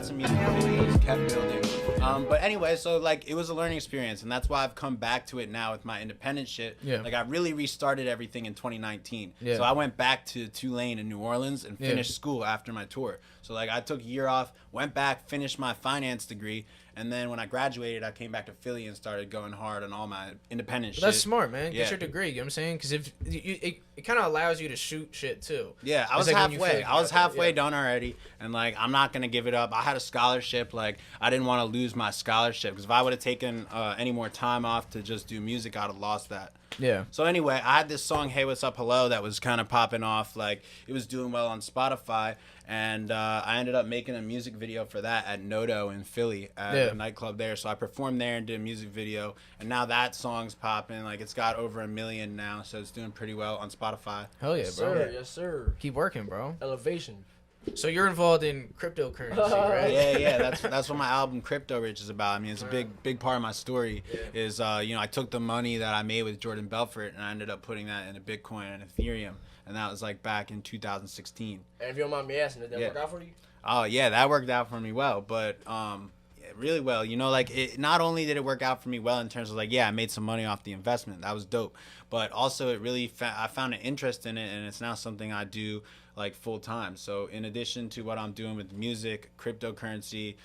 shot some music videos, kept building. But anyway, so like it was a learning experience, and that's why I've come back to it now with my independent shit. Yeah. Like I really restarted everything in 2019. Yeah. So I went back to Tulane in New Orleans and finished school after my tour. So like I took a year off, went back, finished my finance degree, and then when I graduated, I came back to Philly and started going hard on all my independent shit. That's smart, man. Yeah. Get your degree. You know what I'm saying? Because if it kind of allows you to shoot shit too. Yeah, I was like halfway. I was halfway done already, and like I'm not gonna give it up. I had a scholarship. Like I didn't want to lose my scholarship because if I would have taken any more time off to just do music, I'd have lost that. Yeah. So anyway, I had this song "Hey Whatsup Hello" that was kind of popping off. Like it was doing well on Spotify, and I ended up making a music video for that at Noto in Philly at a nightclub there. So I performed there and did a music video, and now that song's popping. Like it's got over 1 million now, so it's doing pretty well on Spotify. Hell yeah, Yes, bro. sir. Yes, sir. Keep working, bro. Elevation. So you're involved in cryptocurrency, right? Yeah. That's what my album Crypto Rich is about. I mean, it's a big part of my story. Is I took the money that I made with Jordan Belfort and I ended up putting that into Bitcoin and Ethereum, and that was like back in 2016. And if you don't mind me asking, did that work out for you? Oh yeah, that worked out for me well, but really well. You know, like it. Not only did it work out for me well in terms of like, I made some money off the investment. That was dope. But also, it really I found an interest in it, and it's now something I do like full time. So in addition to what I'm doing with music, cryptocurrency,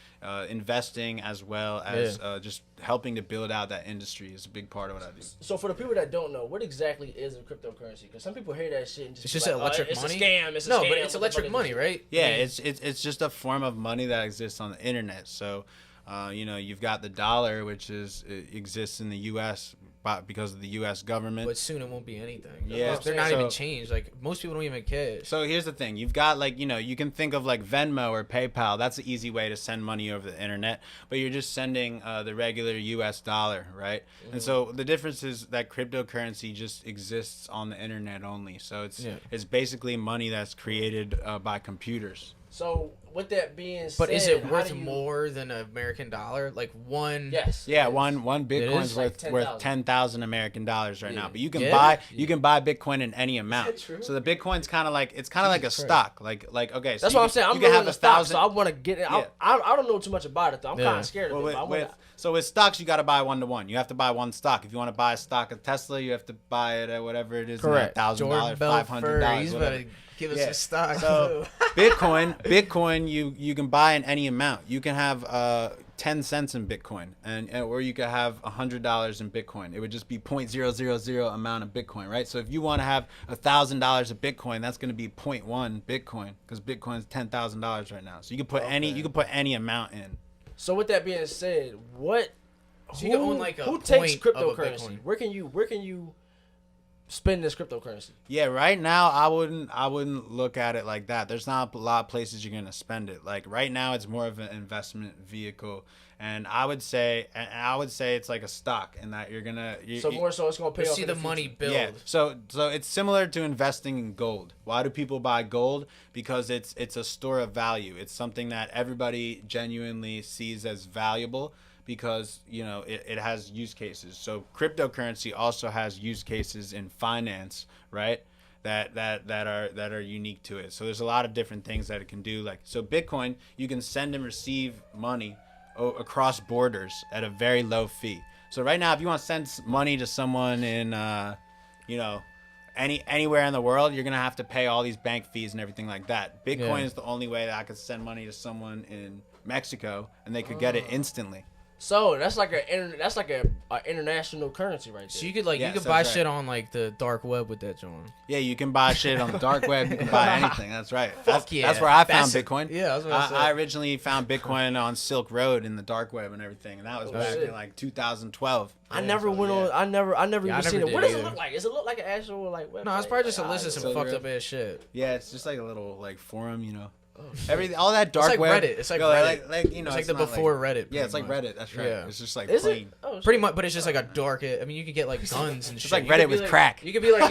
investing, as well as just helping to build out that industry is a big part of what I do. So for the people that don't know, what exactly is a cryptocurrency? Because some people hear that shit and It's just electric money. It's a scam. It's a no, scam. but it's electric money, right? Yeah, it's just a form of money that exists on the internet. So, you've got the dollar, which it exists in the U.S. because of the U.S. government. But soon it won't be anything. Yeah, they're not even changed. Like most people don't even care. So here's the thing: you've got you can think of like Venmo or PayPal. That's an easy way to send money over the internet, but you're just sending the regular U.S. dollar, right? Mm-hmm. And so the difference is that cryptocurrency just exists on the internet only. So it's basically money that's created by computers. So with that being said, but is it worth more than an American dollar? Like one? Yes. Yeah, one Bitcoin's like worth 10,000 American dollars right now. But you can buy Bitcoin in any amount. Is that true? So the Bitcoin's kind of like like a stock. Like okay. So that's what I'm saying. I'm can have a stock, so I want to get it. I don't know too much about it though. I'm kind of scared of it. So with stocks, you got to buy 1-to-1. You have to buy one stock. If you want to buy a stock of Tesla, you have to buy it at whatever it is, $1,000, $500. He's about to give us a stock. So Bitcoin, you can buy in any amount. You can have 10 cents in Bitcoin, or you could have $100 in Bitcoin. It would just be 0.000 amount of Bitcoin, right? So if you want to have $1,000 of Bitcoin, that's going to be 0.1 Bitcoin because Bitcoin's $10,000 right now. So you can put any amount in. So with that being said, you can own like who takes cryptocurrency? Where can you spend this cryptocurrency? Yeah, right now I wouldn't look at it like that. There's not a lot of places you're gonna spend it. Like right now, it's more of an investment vehicle, and I would say it's like a stock, in that it's gonna pay off. See the money build. Yeah. So it's similar to investing in gold. Why do people buy gold? Because it's a store of value. It's something that everybody genuinely sees as valuable, because it has use cases. So cryptocurrency also has use cases in finance, right? That are unique to it. So there's a lot of different things that it can do. Like, so Bitcoin, you can send and receive money across borders at a very low fee. So right now, if you want to send money to someone in anywhere in the world, you're gonna have to pay all these bank fees and everything like that. Bitcoin is the only way that I could send money to someone in Mexico and they could get it instantly. So that's like a international currency right there. So you could buy shit on like the dark web with that, John. Yeah, you can buy shit on the dark web. You can buy anything. That's right. That's where I found Bitcoin. Yeah, I was gonna say. I originally found Bitcoin on Silk Road in the dark web and everything, and that was back in like 2012. I never even seen it. What does it look like? Does it look like an actual like website? No, it's probably just a list of some fucked up ass shit. Yeah, it's just like a little like forum, all that dark it's like web. It's like Reddit. It's like the before Reddit. Yeah, it's like Reddit. That's right. Yeah. It's just like Is plain. it? Pretty much, but it's just like a dark. I mean, you could get like guns and shit. It's like Reddit with crack. You could be like,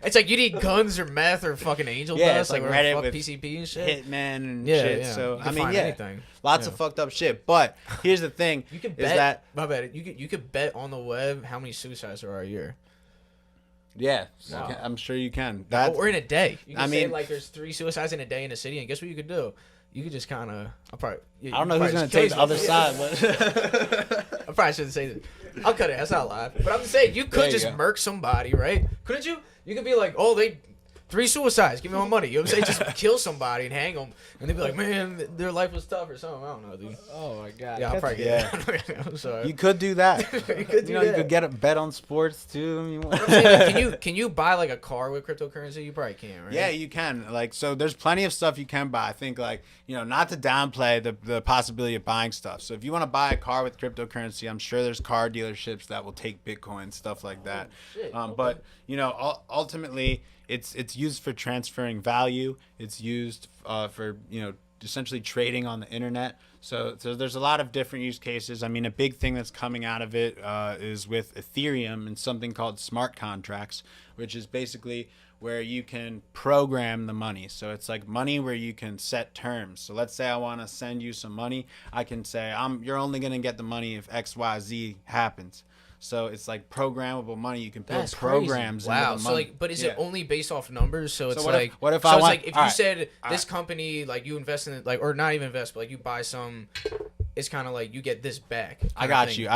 it's like you need guns or meth or fucking angel dust. It's like Reddit with PCP and shit. Hitman and shit. Yeah. So I mean, anything. Lots of fucked up shit. But here's the thing: you can bet. My bad. You could bet on the web how many suicides there are a year. Yeah, wow. I'm sure you can. Or in a day. You can say like there's 3 suicides in a day in a city, and guess what you could do? you could just kind of. I don't know who's gonna take the other side, but I probably shouldn't say that. I'll cut it. That's not live. But I'm just saying, you could just murk somebody, right? Couldn't you? You could be like, oh, 3 suicides. Give me my money. You know what I'm saying? Just kill somebody and hang them. And they'd be like, man, their life was tough or something. I don't know, dude. Oh, my God. Yeah, I'll probably get it. I'm sorry. You could do that. You could do You that. could get a bet on sports, too. I'm saying, like, can you buy, like, a car with cryptocurrency? You probably can, right? Yeah, you can. Like, so there's plenty of stuff you can buy. I think, like, not to downplay the possibility of buying stuff. So if you want to buy a car with cryptocurrency, I'm sure there's car dealerships that will take Bitcoin, stuff like that. Shit, okay. But, ultimately, it's used for transferring value. It's used for, essentially trading on the internet. So there's a lot of different use cases. I mean, a big thing that's coming out of it is with Ethereum and something called smart contracts, which is basically where you can program the money. So it's like money where you can set terms. So let's say I want to send you some money. I can say, you're only going to get the money if XYZ happens. So it's like programmable money. You can build programs. Wow. Into the So money. but is it only based off numbers? So it's what like, if you said this company, like you invest in it, like, or not even invest, but like you buy some, it's kind of like you get this back. I got you.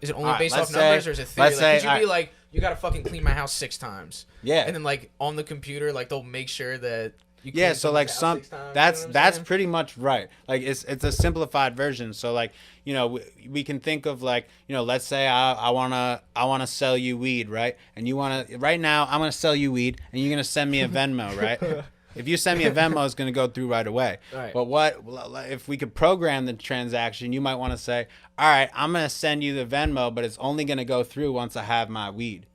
Is it only based off numbers, or is it theory? Like, could you be like, you got to fucking clean my house 6 times? Yeah. And then like on the computer, like they'll make sure that you yeah, so like that's pretty much right. Like it's a simplified version. So like, we can think of like, let's say I wanna sell you weed, right? And right now I'm gonna sell you weed and you're gonna send me a Venmo, right? If you send me a Venmo, it's going to go through right away. Right. But if we could program the transaction, you might want to say, all right, I'm going to send you the Venmo, but it's only going to go through once I have my weed.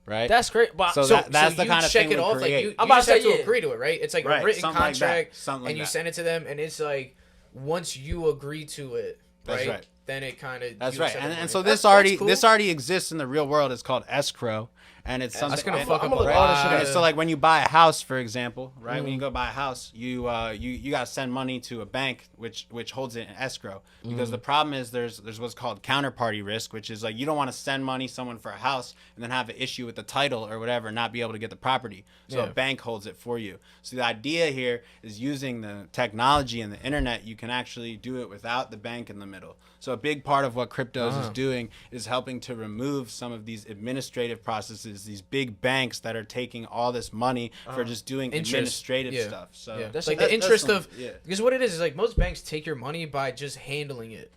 Right? That's great. But so that's the kind of thing we create. Like you just have to agree to it, right? It's like a written contract, and you send it to them, and it's like once you agree to it, right? Then it kind of that's right. And so this already exists in the real world. It's called escrow. And it's something that's gonna fuck up a lot. So like when you buy a house, for example, right? When you go buy a house, you gotta send money to a bank, which holds it in escrow. Because the problem is there's what's called counterparty risk, which is like you don't want to send money someone for a house and then have an issue with the title or whatever, and not be able to get the property. So a bank holds it for you. So the idea here is using the technology and the internet, you can actually do it without the bank in the middle. So a big part of what cryptos is doing is helping to remove some of these administrative processes, these big banks that are taking all this money for just doing administrative stuff. So that's like the interest of because what it is like most banks take your money by just handling it.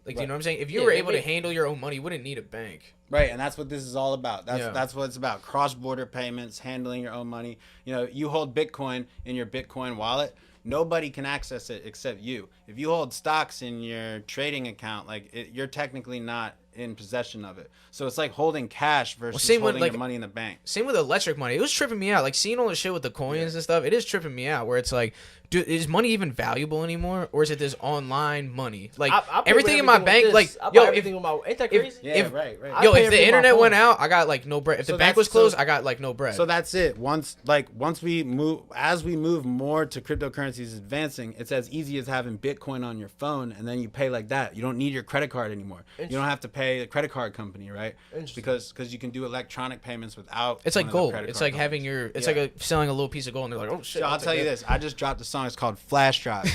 Like, do you know what I'm saying? If you were able to handle your own money, you wouldn't need a bank. Right, and that's what this is all about. That's what it's about. Cross-border payments, handling your own money. You hold Bitcoin in your Bitcoin wallet. Nobody can access it except you. If you hold stocks in your trading account, you're technically not in possession of it. So it's like holding cash versus holding your money in the bank. Same with electric money. It was tripping me out. Like seeing all the shit with the coins and stuff, it is tripping me out where it's like, dude, is money even valuable anymore? Or is it this online money? Like everything in my bank, like, ain't that crazy? Right. If the internet went out, I got like no bread. If the bank was closed, I got like no bread. So that's it. As we move more to cryptocurrencies advancing, it's as easy as having Bitcoin on your phone and then you pay like that. You don't need your credit card anymore. You don't have to pay the credit card company, right? Because you can do electronic payments without. It's like gold. It's like having like selling a little piece of gold and they're like, oh shit. So I'll tell you this. I just dropped a song. It's called Flash Drive.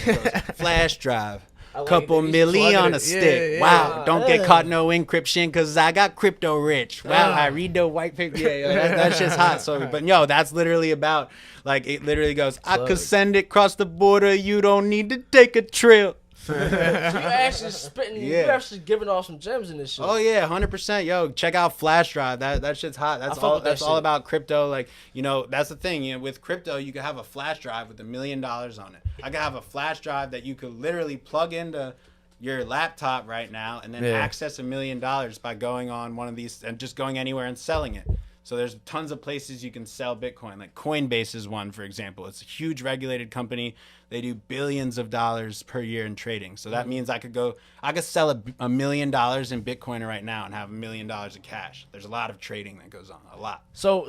Flash Drive. Couple milli on a stick. Wow. Don't get caught no encryption because I got crypto rich. Wow. I read the white paper. That shit's hot. So, but that's literally about it literally goes, I could send it across the border. You don't need to take a trip. So you're actually spitting. You're actually giving off some gems in this shit. Oh yeah, 100%. Yo, check out Flash Drive. That shit's hot. That's all about crypto. Like, that's the thing. With crypto, you can have a flash drive with $1 million on it. I can have a flash drive that you could literally plug into your laptop right now and then access $1 million by going on one of these and just going anywhere and selling it. So there's tons of places you can sell Bitcoin. Like Coinbase is one, for example. It's a huge regulated company. They do billions of dollars per year in trading. So that means I could sell $1 million in Bitcoin right now and have $1 million of cash. There's a lot of trading that goes on, a lot. So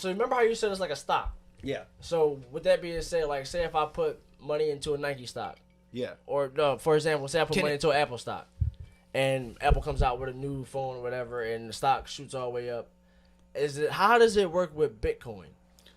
remember how you said it's like a stock? Yeah. So with that being said, like say if I put money into a Nike stock. Yeah. Or no, for example, say I put money into an Apple stock, and Apple comes out with a new phone or whatever, and the stock shoots all the way up. How does it work with Bitcoin?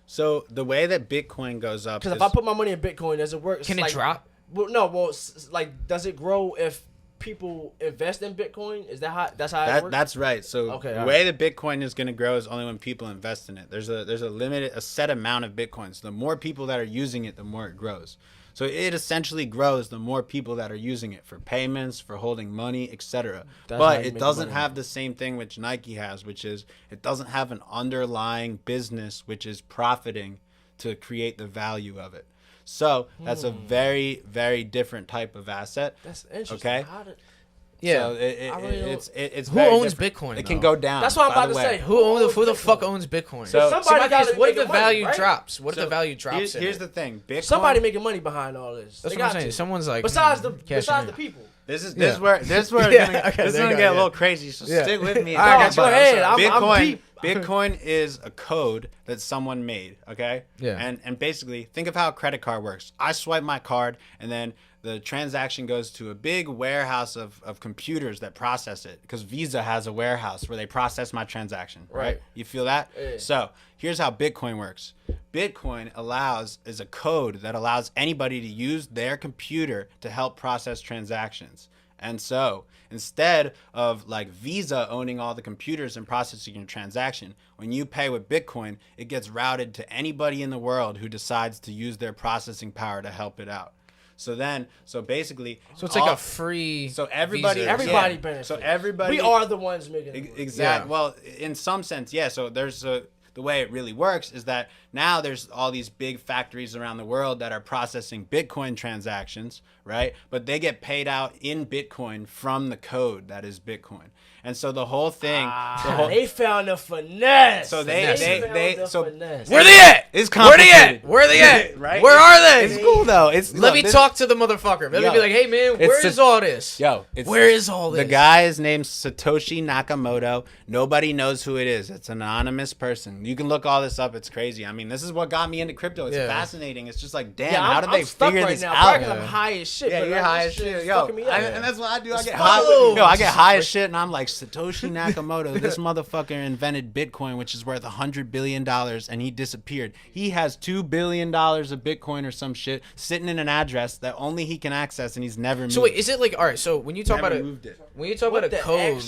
So the way that Bitcoin goes up, because if I put my money in Bitcoin, does it work? Can it drop? Like, does it grow if people invest in Bitcoin? Is that how it works? That's right. So the way that Bitcoin is going to grow is only when people invest in it. There's a set amount of Bitcoins. The more people that are using it, the more it grows. So it essentially grows the more people that are using it for payments, for holding money, etc. But it doesn't have the same thing which Nike has, which is it doesn't have an underlying business which is profiting to create the value of it. So that's a very, very different type of asset. That's interesting. Okay. Yeah. So it's who very owns different. Bitcoin? It can go down. That's what I'm about to say. Who the fuck owns Bitcoin? So what if the value drops? What if the value drops? Here's the thing. Bitcoin, somebody making money behind all this. That's what I'm saying. Someone's like besides the people. This is where it's gonna get a little crazy. So stick with me. All right, go ahead. I'm deep. Bitcoin is a code that someone made. Okay. Yeah. And basically, think of how a credit card works. I swipe my card, and then the transaction goes to a big warehouse of computers that process it, because Visa has a warehouse where they process my transaction. Right. You feel that? Yeah. So here's how Bitcoin works. Bitcoin is a code that allows anybody to use their computer to help process transactions. And so instead of like Visa owning all the computers and processing your transaction, when you pay with Bitcoin, it gets routed to anybody in the world who decides to use their processing power to help it out. So basically, it's like a free. So everybody benefits. So everybody. We are the ones making it. Exactly. Yeah. Well, in some sense, yeah. So the way it really works is that now there's all these big factories around the world that are processing Bitcoin transactions, right? But they get paid out in Bitcoin from the code that is Bitcoin. And so the whole thing, they found a finesse. So finesse. Where they at? It's complicated. Where they at? Right? Where are they? It's cool though. Let me talk to the motherfucker. Let me be like, hey man, where is all this? Where is all this? The guy is named Satoshi Nakamoto. Nobody knows who it is. It's an anonymous person. You can look all this up. It's crazy. I mean, this is what got me into crypto. It's fascinating. It's just like, damn, how did they figure this out? Probably 'cause I'm high as shit. Yeah, you're high as shit. Yo, and that's what I do. I get high as shit, and I'm like, Satoshi Nakamoto, this motherfucker invented Bitcoin, which is worth $100 billion, and he disappeared. He has $2 billion of Bitcoin or some shit sitting in an address that only he can access, and he's never moved. So wait, is it like, all right, so when you talk about when you talk about a code,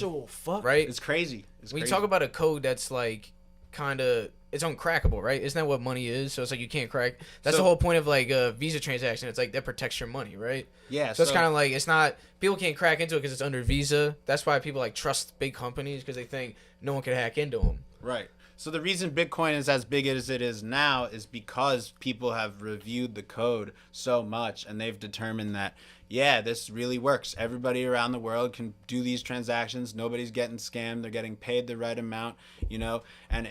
right? It's crazy. When you talk about a code that's like kind of, it's uncrackable, right? Isn't that what money is? So it's like you can't crack. That's the whole point of like a Visa transaction. It's like that protects your money, right? Yeah. So it's kind of like, it's not, people can't crack into it because it's under Visa. That's why people like trust big companies, because they think no one can hack into them. Right. So the reason Bitcoin is as big as it is now is because people have reviewed the code so much, and they've determined that, yeah, this really works. Everybody around the world can do these transactions. Nobody's getting scammed. They're getting paid the right amount, and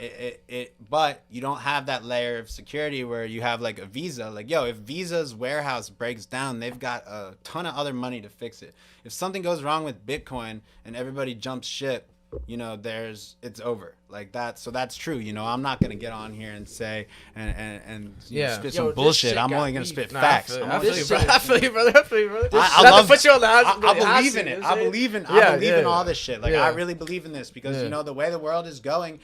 but you don't have that layer of security where you have like a Visa. Like, if Visa's warehouse breaks down, they've got a ton of other money to fix it. If something goes wrong with Bitcoin and everybody jumps ship, it's over like that. So that's true. I'm not gonna get on here and say and spit some bullshit. I'm only gonna spit facts. I feel you, brother. I love put you on the I believe in it. I believe in all this shit. Like I really believe in this because the way the world is going,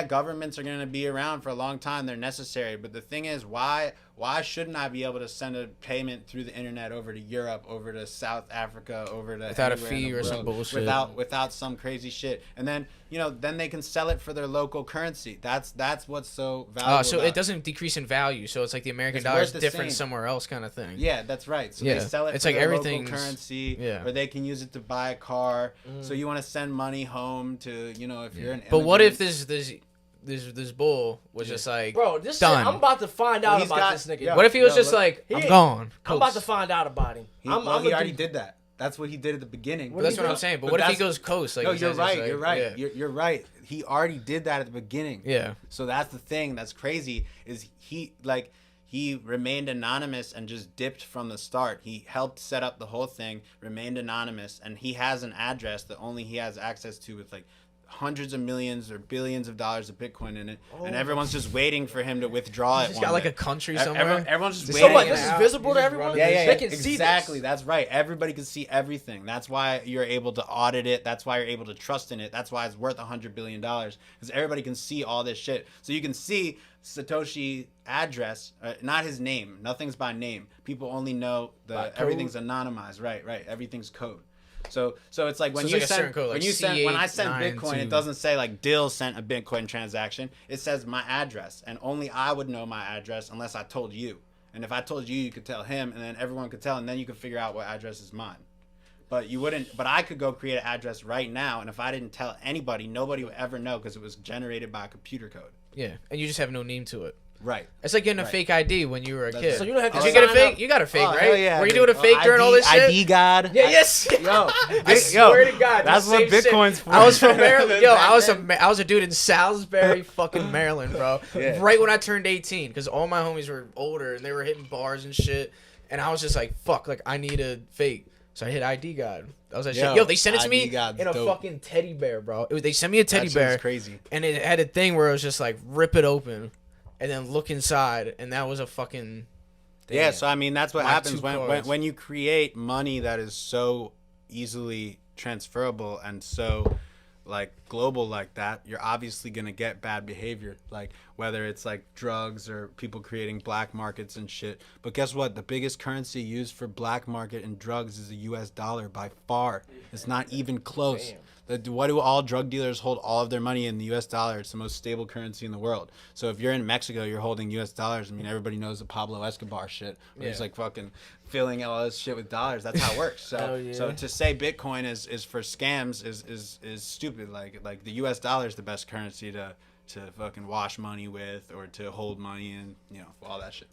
governments are gonna be around for a long time. They're necessary. But the thing is, why shouldn't I be able to send a payment through the internet over to Europe, over to South Africa, over to without a fee or some bullshit, without some crazy shit, and then then they can sell it for their local currency. That's what's so valuable. So it doesn't decrease in value. So it's like the American dollar is different somewhere else, kind of thing. Yeah, that's right. So they sell it for their local currency, or they can use it to buy a car. So you want to send money home to if you're an immigrant. But what if this bull was just like, bro, this done. Shit, I'm about to find out about this nigga. What if he was just like, I'm gone? I'm about to find out about him. He already did that. That's what he did at the beginning. That's what I'm saying. But what if he goes coast? Like, no, you're right. You're right. You're right. He already did that at the beginning. Yeah. So that's the thing that's crazy is he remained anonymous and just dipped from the start. He helped set up the whole thing, remained anonymous, and he has an address that only he has access to with like hundreds of millions or billions of dollars of Bitcoin in it, and everyone's just waiting for him to withdraw it. He's got like a country somewhere. Everyone's just So waiting. what? This is visible to everyone. Yeah. They can see Exactly. this. That's right. Everybody can see everything. That's why you're able to audit it. That's why you're able to trust in it. That's why it's worth $100 billion, because everybody can see all this shit. So you can see Satoshi address, not his name. Nothing's by name. People only know everything's anonymized. Right. Everything's code. So it's like when you send code, like when I send Bitcoin, it doesn't say like Dill sent a Bitcoin transaction. It says my address, and only I would know my address unless I told you. And if I told you, you could tell him, and then everyone could tell, and then you could figure out what address is mine. But you wouldn't. But I could go create an address right now, and if I didn't tell anybody, nobody would ever know because it was generated by a computer code. Yeah, and you just have no name to it. Right. It's like getting a fake ID when you were a kid. So you don't have to. Did you get a fake? You got a fake, right? Yeah, were you doing a fake during all this shit? ID God. Yeah, yes. I swear to God, that's what Bitcoin's for. I was from Maryland. Yo, I was a dude in Salisbury, fucking Maryland, bro. Yeah. Right when I turned 18, because all my homies were older and they were hitting bars and shit, and I was just like, fuck, like I need a fake. So I hit ID God. I was like, shit. Yo, they sent it to me in a fucking teddy bear, bro. They sent me a teddy bear. That's crazy. And it had a thing where it was just like rip it open, and then look inside, and that was a fucking. Yeah, so I mean that's what happens when you create money that is so easily transferable and so like global like that. You're obviously gonna get bad behavior, like whether it's like drugs or people creating black markets and shit. But guess what? The biggest currency used for black market and drugs is the U.S. dollar by far. It's not even close. Damn. Why do all drug dealers hold all of their money in the U.S. dollar? It's the most stable currency in the world. So if you're in Mexico, you're holding U.S. dollars. I mean, everybody knows the Pablo Escobar shit. Where he's like fucking filling all this shit with dollars. That's how it works. So so to say Bitcoin is for scams is stupid. Like the U.S. dollar is the best currency to fucking wash money with or to hold money and all that shit.